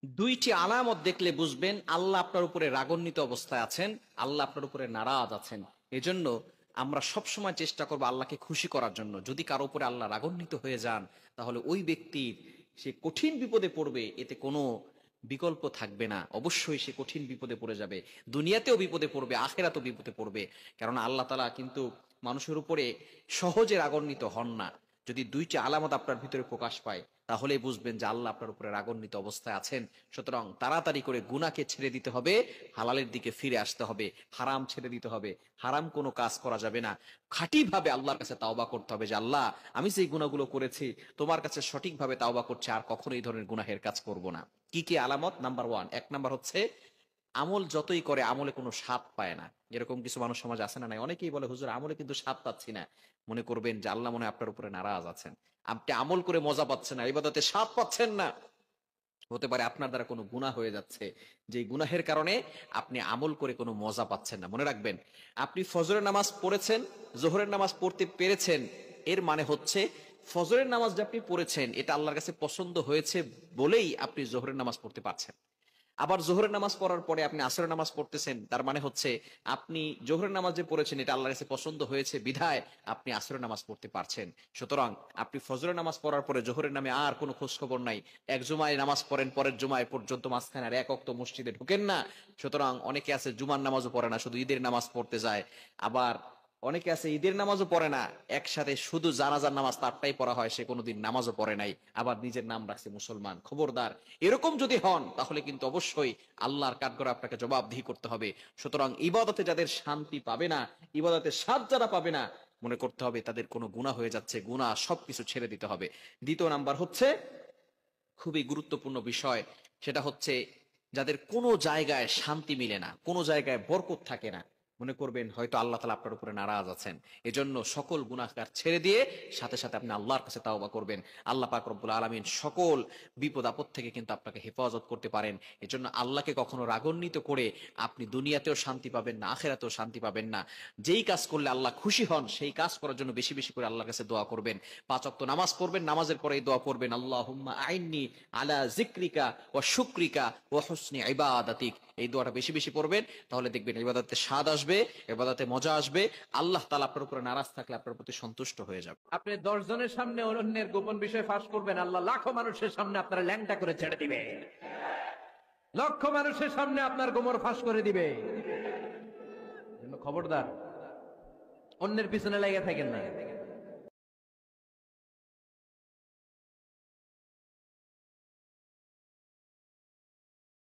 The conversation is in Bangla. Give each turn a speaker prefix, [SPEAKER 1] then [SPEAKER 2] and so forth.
[SPEAKER 1] দুইটি আলামত দেখলে বুঝবেন আল্লাহ আপনার উপরে রাগান্বিত অবস্থায় আছেন, আল্লাহ আপনার উপরে নারাজ আছেন। এজন্য আমরা সবসময় চেষ্টা করবো আল্লাহকে খুশি করার জন্য। যদি কারো উপরে আল্লাহ রাগান্বিত হয়ে যান, তাহলে ওই ব্যক্তির সে কঠিন বিপদে পড়বে, এতে কোনো বিকল্প থাকবে না। অবশ্যই সে কঠিন বিপদে পড়ে যাবে, দুনিয়াতেও বিপদে পড়বে, আখেরাতেও বিপদে পড়বে। কারণ আল্লাহ তাআলা কিন্তু মানুষের উপরে সহজে রাগান্বিত হন না। যদি দুইটি আলামত আপনার ভিতরে প্রকাশ পায়, তাহলেই বুঝবেন যে আল্লাহ আপনার উপরে রাগান্বিত অবস্থায় আছেন। সুতরাং তাড়াতাড়ি করে গুনাহকে ছেড়ে দিতে হবে, হালালের দিকে ফিরে আসতে হবে, হারাম ছেড়ে দিতে হবে, হারাম কোনো কাজ করা যাবে না। খাঁটিভাবে আল্লাহর কাছে তাওবা করতে হবে যে আল্লাহ, আমি যেই গুনাহগুলো করেছি তোমার কাছে সঠিকভাবে তাওবা করছি, আর কখনো এই ধরনের গুনাহের কাজ করব না। কি কি আলামত? নাম্বার 1, 1 নাম্বার হচ্ছে আমল যতই করে আমলে কোনো স্বাদ পায় না। এরকম কিছু মানুষ সমাজ আছে না নাই? অনেকেই বলে হুজুর আমলে কিন্তু স্বাদ পাচ্ছি না। মনে করবেন যে আল্লাহ মনে হয় আপনার উপরে নারাজ আছেন। আপনি আমল করে মজা পাচ্ছেন না, ইবাদতে স্বাদ পাচ্ছেন না। হতে পারে আপনার দ্বারা কোনো গুনাহ হয়ে যাচ্ছে, যে গুনাহের কারণে আপনি আমল করে কোনো মজা পাচ্ছেন না। মনে রাখবেন, আপনি ফজরের নামাজ পড়েছেন, জোহরের নামাজ পড়তে পেরেছেন, এর মানে হচ্ছে ফজরের নামাজ যে আপনি পড়েছেন এটা আল্লাহর কাছে পছন্দ হয়েছে বলেই আপনি জোহরের নামাজ পড়তে পারছেন। আবার জোহরের নামাজ পড়ার পরে আপনি আসরের নামাজ পড়তেছেন, তার মানে হচ্ছে আপনি জোহরের নামাজ যে পড়েছেন এটা আল্লাহর কাছে পছন্দ হয়েছে বিধায় আপনি আসরের নামাজ পড়তে পারছেন। সুতরাং আপনি ফজরের নামাজ পড়ার পরে জোহরের নামে আর কোনো খোঁজ খবর নাই, এক জুমায় নামাজ পড়েন, পরের জুমায় পর্যন্ত মাঝখানে আর এক ওয়াক্ত মসজিদে ঢুকেন না। সুতরাং অনেকে আছে জুমার নামাজও পড়ে না, শুধু ঈদের নামাজ পড়তে যায়। আবার অনেকে আছে ঈদের নামাজও পড়ে না, একসাথে শুধু জানাজার নামাজ তারটাই পড়া হয়, সে কোনোদিন নামাজও পড়ে নাই, আবার নিজের নাম রাখছে মুসলমান। খবরদার, এরকম যদি হন তাহলে কিন্তু অবশ্যই আল্লাহর কাঠগড়ে আপনাকে জবাবদিহি করতে হবে। সুতরাং ইবাদতে যাদের শান্তি পাবে না, ইবাদতে স্বাদ যারা পাবে না, মনে করতে হবে তাদের কোনো গুনাহ হয়ে যাচ্ছে, গুনাহ সবকিছু ছেড়ে দিতে হবে। দ্বিতীয় নাম্বার হচ্ছে খুবই গুরুত্বপূর্ণ বিষয়, সেটা হচ্ছে যাদের কোনো জায়গায় শান্তি মিলে না, কোনো জায়গায় বরকত থাকে না, মনে করবেন হয়তো আল্লাহ তাআলা আপনার উপরে নারাজ আছেন। এজন্য সকল গুনাহগার ছেড়ে দিয়ে সাথে সাথে আপনি আল্লাহর কাছে তাওবা করবেন। আল্লাহ পাক রব্বুল আলামিন সকল বিপদ আপদ থেকে কিন্তু আপনাকে হেফাজত করতে পারেন। এজন্য আল্লাহকে কখনো রাগান্বিত করে আপনি দুনিয়াতেও শান্তি পাবেন না, আখেরাতেও শান্তি পাবেন না। যেই কাজ করলে আল্লাহ খুশি হন সেই কাজ করার জন্য বেশি বেশি করে আল্লাহর কাছে দোয়া করবেন। 5 ওয়াক্ত নামাজ পড়বেন, নামাজের পরে এই দোয়া করবেন, আল্লাহুম্মা আইন্নি আলা যিকরিকা ওয়া শুকরিকা ওয়া হুসনি ইবাদাতিক। এই দোয়াটা বেশি বেশি পড়বেন, তাহলে দেখবেন ইবাদতে স্বাদ আসবে, ইবাদতে মজা আসবে। আল্লাহ তাআলা আপনার উপরে নারাজ থাকলে আপনার প্রতি সন্তুষ্ট হয়ে যাবে।
[SPEAKER 2] আপনি 10 জনের সামনে অন্যের গোপন বিষয় ফাঁস করবেন, আল্লাহ লাখো মানুষের সামনে আপনার ল্যাংটা করে ছেড়ে দিবে। লক্ষ মানুষের সামনে আপনার গোমর ফাঁস করে দিবে। খবরদার, অন্যের পিছনে লেগে থাকেন না।